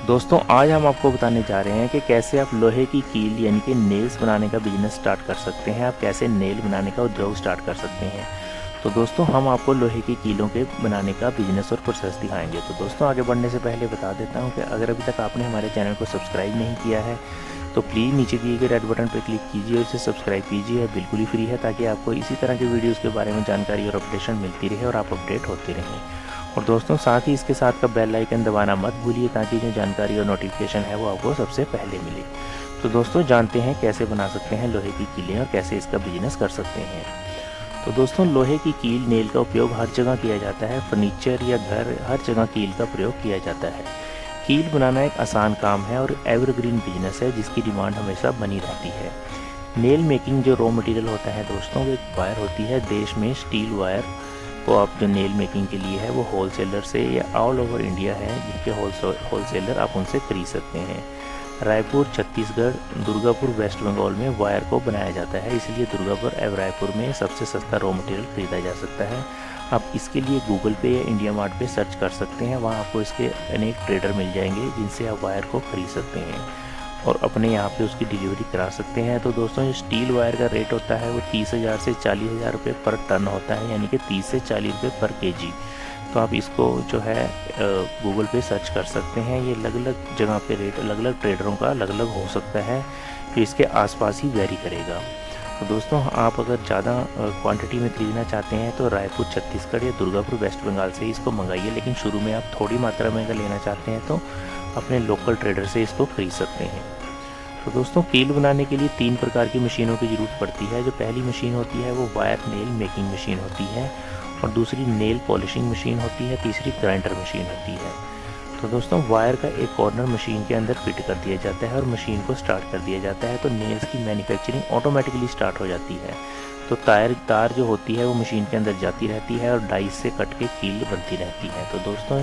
दोस्तों आज हम आपको बताने जा रहे हैं कि कैसे आप लोहे की कील यानी कि नेल्स बनाने का बिजनेस स्टार्ट कर सकते हैं। आप कैसे नेल बनाने का उद्योग स्टार्ट कर सकते हैं। तो दोस्तों हम आपको लोहे की कीलों के बनाने का बिजनेस और प्रोसेस दिखाएंगे। तो दोस्तों आगे बढ़ने से पहले बता देता हूं कि अगर अभी तक आपने हमारे चैनल को सब्सक्राइब नहीं किया है तो प्लीज़ नीचे दिए गए रेड बटन पर क्लिक कीजिए और इसे सब्सक्राइब कीजिए। बिल्कुल ही फ्री है ताकि आपको इसी तरह के वीडियोज़ के बारे में जानकारी और अपडेशन मिलती रहे और आप अपडेट होते रहें। और दोस्तों साथ ही इसके साथ का बेल आइकन दबाना मत भूलिए ताकि जो जानकारी और नोटिफिकेशन है वो आपको सबसे पहले मिले। तो दोस्तों जानते हैं कैसे बना सकते हैं लोहे की कीलें और कैसे इसका बिजनेस कर सकते हैं। तो दोस्तों लोहे की कील नेल का उपयोग हर जगह किया जाता है। फर्नीचर या घर हर जगह कील का प्रयोग किया जाता है। कील बनाना एक आसान काम है और एवरग्रीन बिजनेस है जिसकी डिमांड हमेशा बनी रहती है। नेल मेकिंग जो रॉ मटेरियल होता है दोस्तों वो एक वायर होती है। देश में स्टील वायर को आप जो नेल मेकिंग के लिए है वो होलसेलर से या ऑल ओवर इंडिया है जिनके होलसेलर आप उनसे खरीद सकते हैं। रायपुर छत्तीसगढ़, दुर्गापुर वेस्ट बंगाल में वायर को बनाया जाता है, इसलिए दुर्गापुर एवं रायपुर में सबसे सस्ता रॉ मटेरियल खरीदा जा सकता है। आप इसके लिए गूगल पे या इंडिया मार्ट पे सर्च कर सकते हैं, वहाँ आपको इसके अनेक ट्रेडर मिल जाएंगे जिनसे आप वायर को खरीद सकते हैं और अपने यहाँ पे उसकी डिलीवरी करा सकते हैं। तो दोस्तों जो स्टील वायर का रेट होता है वो 30,000 से 40,000 रुपये पर टन होता है, यानी कि 30 से 40 रुपये पर केजी। तो आप इसको जो है गूगल पे सर्च कर सकते हैं। ये अलग अलग जगह पे रेट अलग अलग ट्रेडरों का अलग अलग हो सकता है, तो इसके आसपास ही वेरी करेगा। तो दोस्तों आप अगर ज़्यादा क्वांटिटी में खरीदना चाहते हैं तो रायपुर छत्तीसगढ़ या दुर्गापुर वेस्ट बंगाल से इसको मंगाइए, लेकिन शुरू में आप थोड़ी मात्रा में अगर लेना चाहते हैं तो अपने लोकल ट्रेडर से इसको खरीद सकते हैं। तो दोस्तों कील बनाने के लिए 3 प्रकार की मशीनों की ज़रूरत पड़ती है। जो पहली मशीन होती है वो वायर नेल मेकिंग मशीन होती है और दूसरी नेल पॉलिशिंग मशीन होती है, तीसरी ग्राइंडर मशीन होती है। तो दोस्तों वायर का एक कॉर्नर मशीन के अंदर फिट कर दिया जाता है और मशीन को स्टार्ट कर दिया जाता है, तो नेल्स की मैन्युफैक्चरिंग ऑटोमेटिकली स्टार्ट हो जाती है। तो तार जो होती है वो मशीन के अंदर जाती रहती है और डाइस से कट के कील बनती रहती है। तो दोस्तों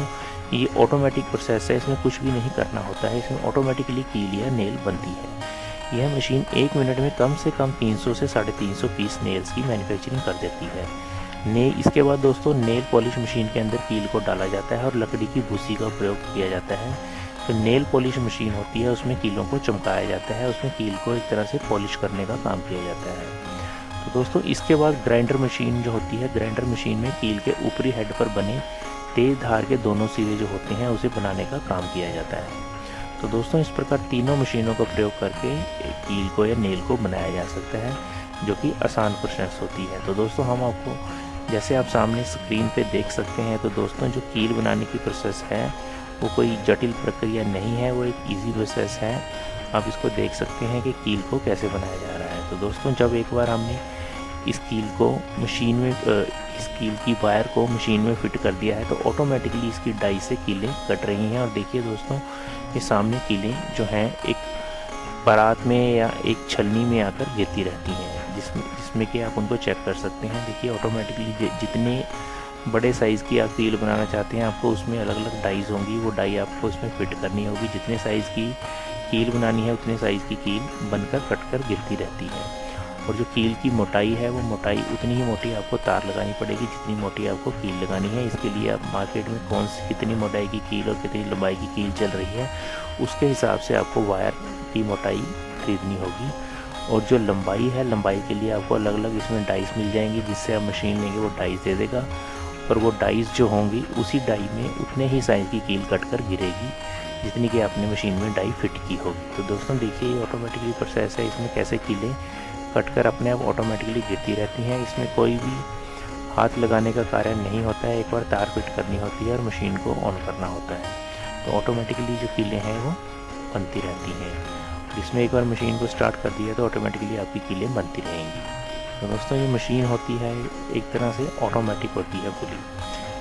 ये ऑटोमेटिक प्रोसेस है, इसमें कुछ भी नहीं करना होता है, इसमें ऑटोमेटिकली कील या नेल बनती है। यह मशीन 1 मिनट में कम से कम 300 से 350 पीस नेल्स की मैन्युफैक्चरिंग कर देती है। इसके बाद दोस्तों नेल पॉलिश मशीन के अंदर कील को डाला जाता है और लकड़ी की भूसी का प्रयोग किया जाता है। तो नेल पॉलिश मशीन होती है, उसमें कीलों को चमकाया जाता है, उसमें कील को एक तरह से पॉलिश करने का काम किया जाता है। तो दोस्तों इसके बाद ग्राइंडर मशीन जो होती है, ग्राइंडर मशीन में कील के ऊपरी हेड पर बने तेज धार के दोनों सिरे जो होते हैं उसे बनाने का काम किया जाता है। तो दोस्तों इस प्रकार तीनों मशीनों का प्रयोग करके कील को या नेल को बनाया जा सकता है, जो कि आसान प्रोसेस होती है। तो दोस्तों हम आपको जैसे आप सामने स्क्रीन पे देख सकते हैं, तो दोस्तों जो कील बनाने की प्रोसेस है वो कोई जटिल प्रक्रिया नहीं है, वो एक इजी प्रोसेस है। आप इसको देख सकते हैं कि कील को कैसे बनाया जा रहा है। तो दोस्तों जब एक बार हमने इस कील को मशीन में इस कील की वायर को मशीन में फिट कर दिया है तो ऑटोमेटिकली इसकी डाई से कीलें कट रही हैं। और देखिए दोस्तों ये सामने कीलें जो हैं एक परात में या एक छलनी में आकर गिरती रहती हैं, जिसमें कि आप उनको चेक कर सकते हैं। देखिए ऑटोमेटिकली जितने बड़े साइज़ की आप कील बनाना चाहते हैं आपको उसमें अलग अलग डाइज होंगी, वो डाई आपको इसमें फिट करनी होगी। जितने साइज़ की कील बनानी है उतने साइज़ की कील बनकर कटकर गिरती रहती है। और जो कील की मोटाई है वो मोटाई उतनी ही मोटी आपको तार लगानी पड़ेगी जितनी मोटी आपको कील लगानी है। इसके लिए आप मार्केट में कौन सी कितनी मोटाई की कील और कितनी लंबाई की कील चल रही है उसके हिसाब से आपको वायर की मोटाई खरीदनी होगी। और जो लंबाई है, लंबाई के लिए आपको अलग अलग इसमें डाइस मिल जाएंगी, जिससे आप मशीन लेंगे वो डाइस दे देगा और वो डाइस जो होंगी उसी डाई में उतने ही साइज़ की कील कट कर गिरेगी जितनी कि आपने मशीन में डाई फिट की होगी। तो दोस्तों देखिए ये ऑटोमेटिकली प्रोसेस है, इसमें कैसे कीलें कटकर अपने आप ऑटोमेटिकली गिरती रहती हैं। इसमें कोई भी हाथ लगाने का कार्य नहीं होता है, एक बार तार फिट करनी होती है और मशीन को ऑन करना होता है, तो ऑटोमेटिकली जो कीलें हैं वो बनती रहती हैं। जिसमें एक बार मशीन को स्टार्ट कर दिया तो ऑटोमेटिकली आपकी कीलें बनती रहेंगी। तो दोस्तों ये मशीन होती है एक तरह से ऑटोमेटिक होती है पूरी,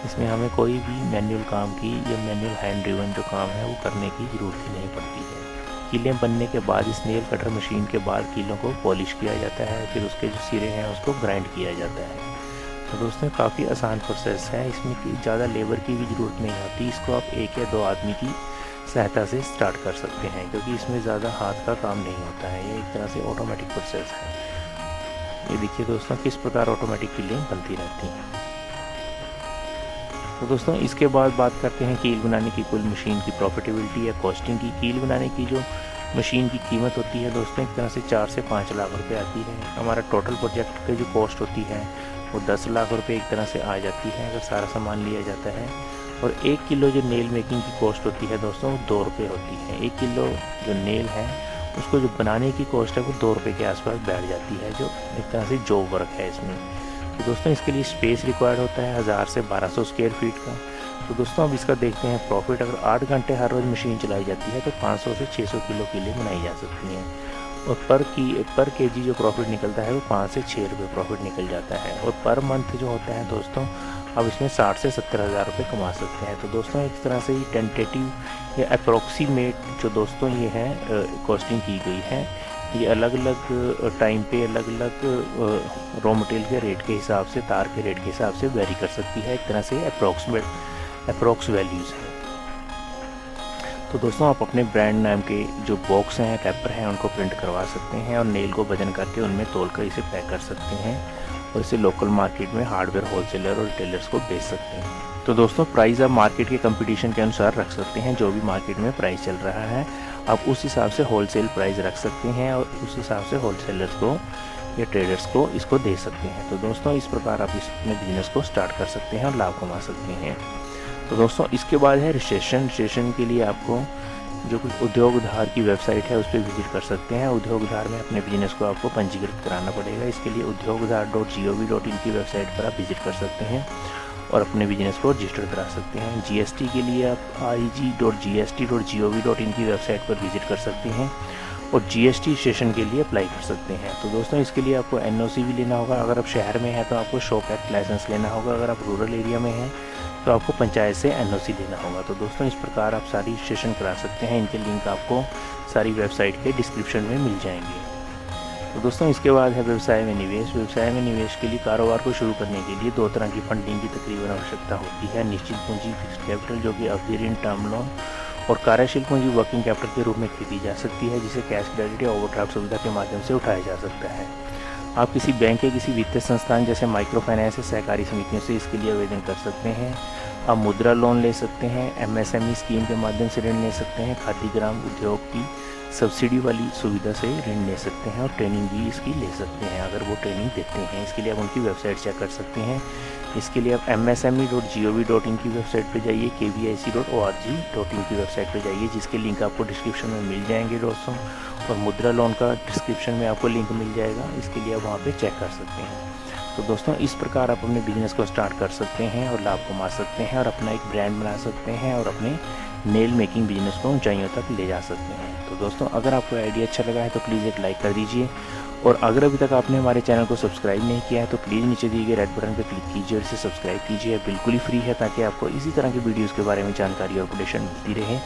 इसमें हमें कोई भी मैनुअल काम की या मैनुअल हैंड ड्रिवन जो काम है वो करने की ज़रूरत ही नहीं पड़ती है। कीलें बनने के बाद इस नेल कटर मशीन के बाद कीलों को पॉलिश किया जाता है, फिर उसके जो सिरे हैं उसको ग्राइंड किया जाता है। तो दोस्तों काफ़ी आसान प्रोसेस है, इसमें ज़्यादा लेबर की भी ज़रूरत नहीं होती। इसको आप 1 या 2 आदमी की सहायता से स्टार्ट कर सकते हैं, क्योंकि इसमें ज़्यादा हाथ का काम नहीं होता है, ये एक तरह से ऑटोमेटिक प्रोसेस है। ये देखिए दोस्तों किस प्रकार ऑटोमेटिक कीलें बनती रहती हैं। तो दोस्तों इसके बाद बात करते हैं कील बनाने की कुल मशीन की प्रॉफिटेबिलिटी या कॉस्टिंग की। कील बनाने की जो मशीन की कीमत होती है दोस्तों, एक तरह से 4 से 5 लाख रुपए आती है। हमारा टोटल प्रोजेक्ट की जो कॉस्ट होती है वो 10 लाख रुपए एक तरह से आ जाती है अगर सारा सामान लिया जाता है। और 1 किलो जो नेल मेकिंग की कॉस्ट होती है दोस्तों वो 2 रुपये होती है। 1 किलो जो नेल है उसको जो बनाने की कॉस्ट है वो 2 रुपये के आसपास बैठ जाती है, जो एक तरह से जॉब वर्क है इसमें। तो दोस्तों इसके लिए स्पेस रिक्वायर्ड होता है 1000 से 1200 स्क्वायर फीट का। तो दोस्तों अब इसका देखते हैं प्रॉफिट। अगर 8 घंटे हर रोज़ मशीन चलाई जाती है तो 500 से 600 किलो कीलें बनाई जा सकती हैं। और पर केजी जो प्रॉफिट निकलता है वो 5 से 6 रुपये प्रॉफिट निकल जाता है। और पर मंथ जो होता है दोस्तों, अब इसमें 60 से 70 हज़ार रुपये कमा सकते हैं। तो दोस्तों एक तरह से ये टेंटेटिव या अप्रोक्सीमेट जो दोस्तों ये है कॉस्टिंग की गई है, ये अलग अलग टाइम पे अलग अलग रॉ मटेरियल के रेट के हिसाब से, तार के रेट के हिसाब से वेरी कर सकती है। एक तरह से अप्रोक्स वैल्यूज़ हैं। तो दोस्तों आप अपने ब्रांड नाम के जो बॉक्स हैं, रैपर हैं, उनको प्रिंट करवा सकते हैं और नेल को वजन करके उनमें तोल कर इसे पैक कर सकते हैं और इसे लोकल मार्केट में हार्डवेयर होलसेलर और रिटेलर्स को बेच सकते हैं। तो दोस्तों प्राइस आप मार्केट के कंपटीशन के अनुसार रख सकते हैं। जो भी मार्केट में प्राइस चल रहा है आप उस हिसाब से होलसेल प्राइस रख सकते हैं और उस हिसाब से होलसेलर्स को या ट्रेडर्स को इसको दे सकते हैं। तो दोस्तों इस प्रकार आप इस अपने बिजनेस को स्टार्ट कर सकते हैं और लाभ कमा सकते हैं। तो दोस्तों इसके बाद है रजिस्ट्रेशन के लिए आपको जो कुछ उद्योग उधार की वेबसाइट है उस पर विजिट कर सकते हैं। उद्योग उधार में अपने बिजनेस को आपको पंजीकृत कराना पड़ेगा। इसके लिए udyogudhar.gov.in की वेबसाइट पर आप विजिट कर सकते हैं और अपने बिजनेस को रजिस्टर करा सकते हैं। जीएसटी के लिए आप reg.gst.gov.in की वेबसाइट पर विजिट कर सकते हैं और जीएसटी रजिस्ट्रेशन के लिए अप्लाई कर सकते हैं। तो दोस्तों इसके लिए आपको एनओसी भी लेना होगा। अगर आप शहर में हैं तो आपको शॉप एक्ट लाइसेंस लेना होगा। अगर आप रूरल एरिया में हैं तो आपको पंचायत से एनओसी लेना होगा। तो दोस्तों इस प्रकार आप सारी रजिस्ट्रेशन करा सकते हैं। इनके लिंक आपको सारी वेबसाइट के डिस्क्रिप्शन में मिल जाएंगे। तो दोस्तों इसके बाद है व्यवसाय में निवेश। व्यवसाय में निवेश के लिए कारोबार को शुरू करने के लिए 2 तरह की फंडिंग की तकरीबन आवश्यकता होती है। निश्चित पूंजी फिक्स्ड कैपिटल जो कि अवधि ऋण टर्म लोन और कार्यशील पूंजी वर्किंग कैपिटल के रूप में खरीदी जा सकती है, जिसे कैश क्रेडिट या ओवरड्राफ्ट सुविधा के माध्यम से उठाया जा सकता है। आप किसी बैंक या किसी वित्तीय संस्थान जैसे माइक्रो फाइनेंस या सहकारी समितियों से इसके लिए आवेदन कर सकते हैं। आप मुद्रा लोन ले सकते हैं, एमएसएमई स्कीम के माध्यम से ऋण ले सकते हैं, खादी ग्राम उद्योग की सब्सिडी वाली सुविधा से ऋण ले सकते हैं और ट्रेनिंग भी इसकी ले सकते हैं अगर वो ट्रेनिंग देते हैं। इसके लिए आप उनकी वेबसाइट चेक कर सकते हैं। इसके लिए आप msme.gov.in की वेबसाइट पर जाइए, kvic.org.in की वेबसाइट पर जाइए, जिसके लिंक आपको डिस्क्रिप्शन में मिल जाएंगे दोस्तों। और मुद्रा लोन का डिस्क्रिप्शन में आपको लिंक मिल जाएगा, इसके लिए आप वहाँ पे चेक कर सकते हैं। तो दोस्तों इस प्रकार आप अपने बिजनेस को स्टार्ट कर सकते हैं और लाभ कमा सकते हैं और अपना एक ब्रांड बना सकते हैं और अपने नेल मेकिंग बिजनेस को ऊंचाइयों तक ले जा सकते हैं। तो दोस्तों अगर आपको आइडिया अच्छा लगा है तो प्लीज़ एक लाइक कर दीजिए और अगर अभी तक आपने हमारे चैनल को सब्सक्राइब नहीं किया है तो प्लीज़ नीचे दिए गए रेड बटन पर क्लिक कीजिए और इसे सब्सक्राइब कीजिए। बिल्कुल ही फ्री है ताकि आपको इसी तरह की वीडियोज़ के बारे में जानकारी और अपडेशन मिलती रहे।